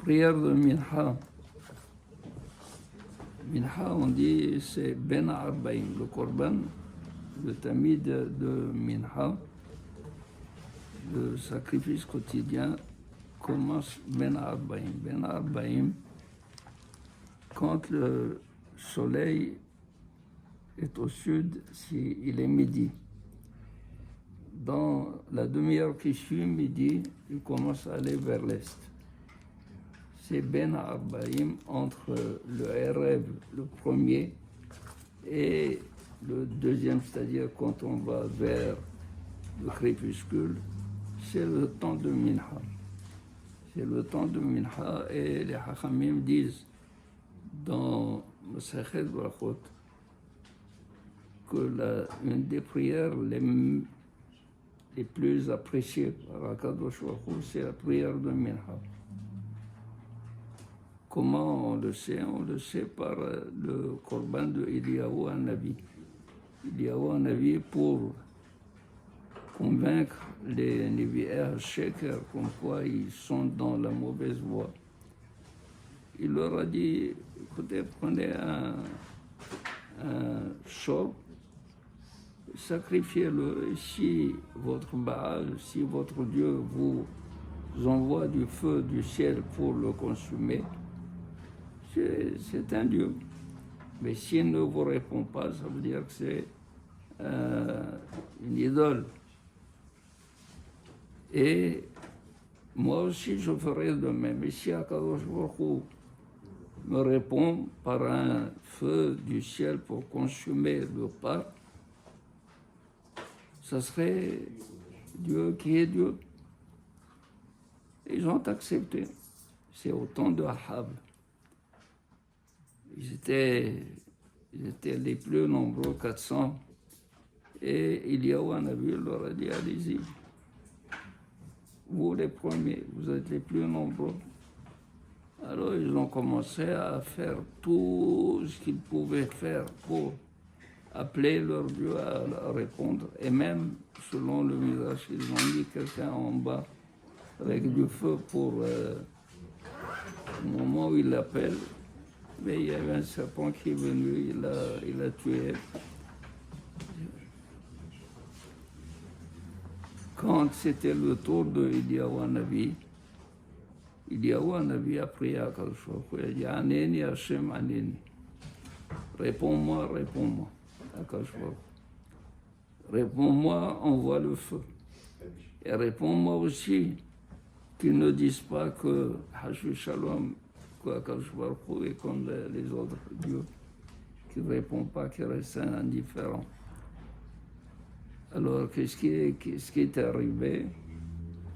prière de Minha. Minha, on dit, c'est Ben Arbaïm, le Korban, le tamid de Minha, le sacrifice quotidien commence Ben Arbaïm. Ben Arbaïm, quand le soleil est au sud, il est midi. Dans la demi-heure qui suit midi, il commence à aller vers l'est. C'est Ben Arbaïm entre le Erev, le premier, et le deuxième, c'est-à-dire quand on va vers le crépuscule, c'est le temps de Minha. C'est le temps de Minha et les Hachamim disent dans Masechet Brachot que une des prières les plus appréciées par Akadosh Baruch Hu, c'est la prière de Minha. Comment on le sait? On le sait par le Korban de Eliyahu Hanavi. Eliyahu Hanavi, pour convaincre les Nevi'eh Sheker comme quoi ils sont dans la mauvaise voie, il leur a dit, écoutez, prenez un chauve, sacrifiez-le, et si votre Baal, si votre Dieu vous envoie du feu du ciel pour le consumer, c'est un Dieu. Mais s'il ne vous répond pas, ça veut dire que c'est une idole. Et moi aussi, je ferai de même. Et si Akadosh Baruch Hu me répond par un feu du ciel pour consumer le parc, ça serait Dieu qui est Dieu. Ils ont accepté. C'est au temps de Ahab. Ils étaient les plus nombreux, 400. Et Eliyahu Hanavi leur a dit, allez-y. Vous les premiers, vous êtes les plus nombreux. Alors ils ont commencé à faire tout ce qu'ils pouvaient faire pour appeler leur Dieu à répondre. Et même, selon le Midrash, ils ont mis quelqu'un en bas avec du feu pour au moment où il l'appelle. Mais il y avait un serpent qui est venu, il l'a tué. Quand c'était le tour de Eliyahu Hanavi, Eliyahu Hanavi a prié à Akadosh Baruch Hu, il a dit, Aneni Hashem Aneni. Réponds-moi, réponds-moi, Akadosh Baruch Hu. Réponds-moi, envoie le feu. Et réponds-moi aussi qu'ils ne disent pas que Hashu Shalom, qu'Akadosh Baruch Hu est comme les autres dieux, qui ne répondent pas, qui restent indifférents. Alors, qu'est-ce qui est arrivé?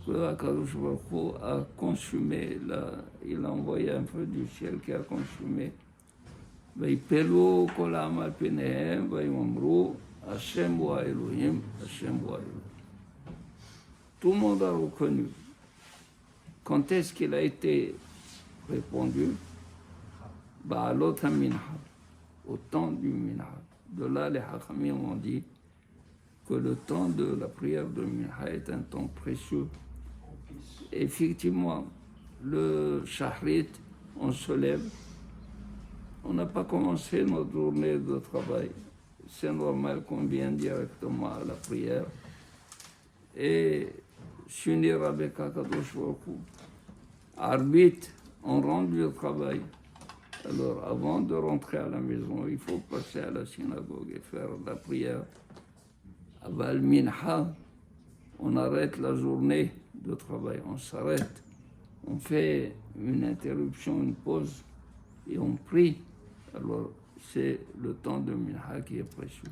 Akadosh Baruch Hu a consumé, il a envoyé un feu du ciel qui a consumé. Vayipelu kol ha'am al pinehem vayomru Hashem wa Elohim, Hashem wa Elohim. Tout le monde a reconnu. Quand est-ce qu'il a été répondu? Ba'alot ha-minha, au temps du minha. De là, les Hachamim ont dit que le temps de la prière de Minha est un temps précieux. Effectivement, le Shahrit, on se lève, on n'a pas commencé notre journée de travail. C'est normal qu'on vienne directement à la prière et s'unir avec Akadosh Baruch Hu. Arbitre, on rentre du travail. Alors, avant de rentrer à la maison, il faut passer à la synagogue et faire la prière. Aval Minha, on arrête la journée de travail, on s'arrête, on fait une interruption, une pause et on prie. Alors c'est le temps de Minha qui est précieux.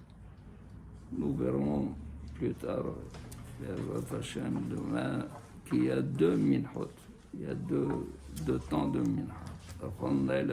Nous verrons plus tard, vers Hashem, demain, qu'il y a deux minhot, il y a deux temps de Minha. Amen.